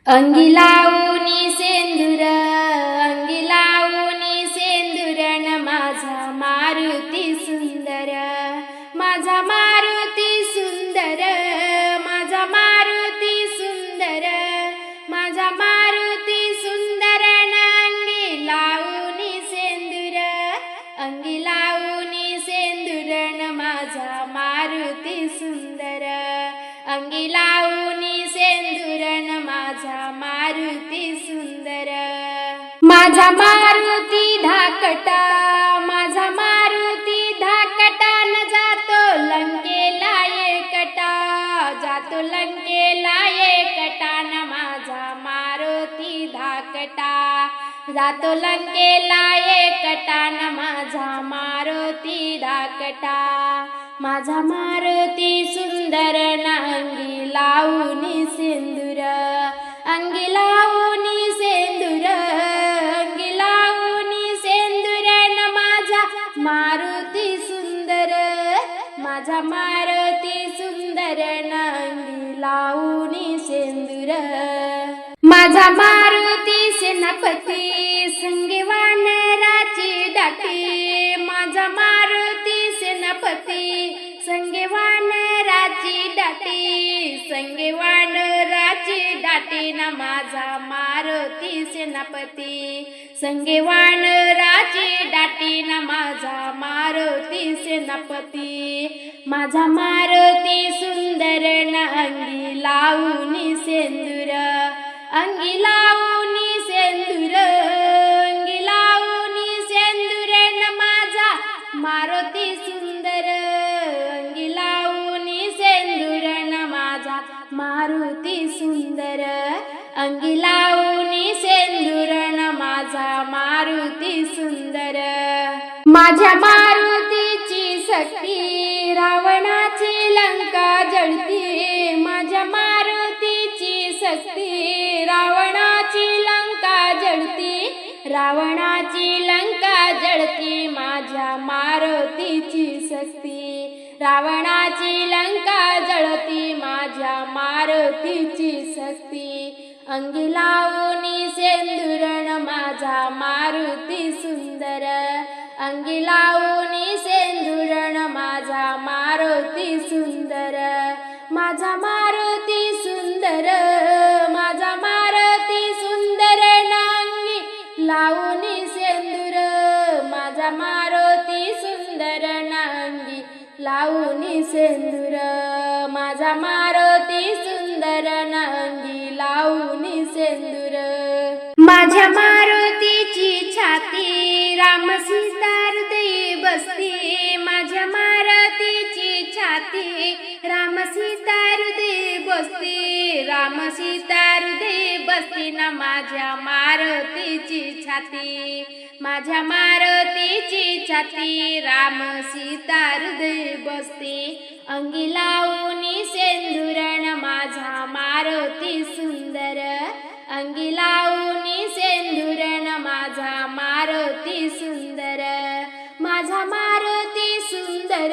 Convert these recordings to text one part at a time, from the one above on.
अंगी लावूनी सेंदूर, अंगी लावूनी सेंदूर न माझा मारुती सुंदर, माझा मारुती सुंदर, माझा मारुती सुंदर, माझा मारुती सुंदर न अंगी लावूनी सेंदूर, अंगी लावूनी सेंदूर न माझा मारुती सुंदर, अंगी लावूनी सेंदूर न माझा मारुती सुंदर, माझा मारुती धाकटा, माझा मारुती धाकटा न जातो लंकेला एकटा, जातो लंकेला एकटा न माझा मारुती धाकटा, जातो लंकेला एकटा न माझा मारुती धाकटा, माझा मारुती सुंदर न अंगी लावूनी सेंदूर, अंगी लावूनी सेंदूर, अंगी लावूनी सेंदूर न माझा मारुती सुंदर, माझा मारुती सुंदर न अंगी लावूनी सेंदूर, माझा मारुती सेनापती संगे वानराची दाटी, माझा मारुती सेनापती संगे वानराची दाटी, संगे वानराची दाटी न माझा मारुती सेनापती, संगे वानराची दाटी न माझा मारुती सेनापती, माझा मारुती सुंदर न अंगी लावूनी सेंदूर, अंगी लावूनी सेंदूर, अंगी लावूनी सेंदूर न माझा मारुती सुंदर, अंगी लावूनी सेंदूर न माझा मारुती सुंदर, अंगी लावूनी सेंदूर न माझा मारुती सुंदर, माझ्या मारुतीची शक्ती रावणाची लंका जळती, माझ्या मारुतीची शक्ती रावणाची लंका जळती, रावणाची लंका जळती, माझ्या मारुतीची शक्ती रावणाची लंका जळती, माझ्या मारुतीची शक्ती, अंगी लावूनी सेंदूर न माझा मारुती सुंदर, अंगी लावूनी सेंदूर न माझा मारुती सुंदर, माझा मारुती सुंदर, माझा मारुती सुंदर न अंगी लावूनी सेंदूर, माझा मारुती सुंदर न अंगी लावूनी सेंदूर, माझा मारुती सुंदर न अंगी लावूनी सेंदूर, माझ्या मारुतीची छाती राम सीता हृदयी बसती, माझ्या मारुतीची छाती राम सीता हृदयी बसती, राम सीता हृदयी बसती न माझ्या मारुतीची छाती, माझ्या मारुतीची छाती राम सीता हृदयी बसती, अंगी लावूनी सेंदूर न माझा मारुती सुंदर, अंगी लावूनी सेंदूर न माझा मारुती सुंदर, माझा मारुती सुंदर,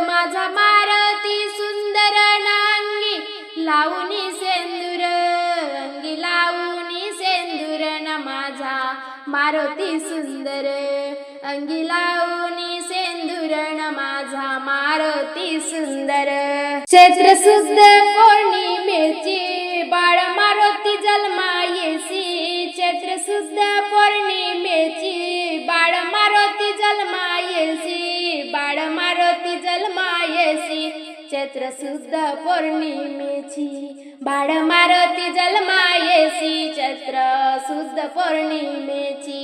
माझा मारुती सुंदर न अंगी लावूनी सेंदूर, अंगी लावूनी सेंदूर न माझा मारुती सुंदर, अंगी लावूनी सेंदूर न माझा मारुती सुंदर, चैत्र शुद्ध पौर्णिमेची बाळ मारुती जन्मा येसी, चैत्र शुद्ध पौर्णिमेची बाळ मारुती जन्मा येसी, बाळ मारुती जन्मा येसी, चैत्र शुद्ध पौर्णिमेची बाळ मारुती जन्मा येसी, चैत्र शुद्ध पौर्णिमेची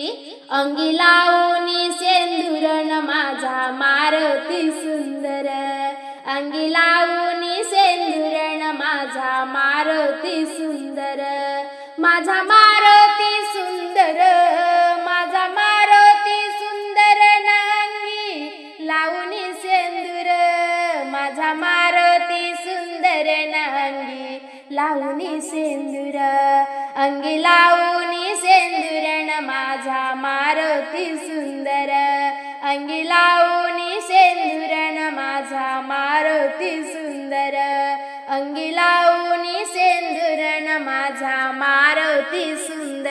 अंगी लावूनी सेंदूर न माझा मारुती सुंदर, अंगी लावूनी सेंदूर न माझा मारुती सुंदर, माझा मारुती सुंदर, माझा मारुती सुंदर न अंगी लावूनी सेंदूर, माझा मारुती सुंदर न अंगी लावूनी सेंदूर, अंगी लावूनी सेंदूर न माझा मारुती सुंदर, अंगी लावूनी सेंदूर न माझा मारुती सुंदर, अंगी लावूनी सेंदूर न माझा माझा मारुती सुंदर.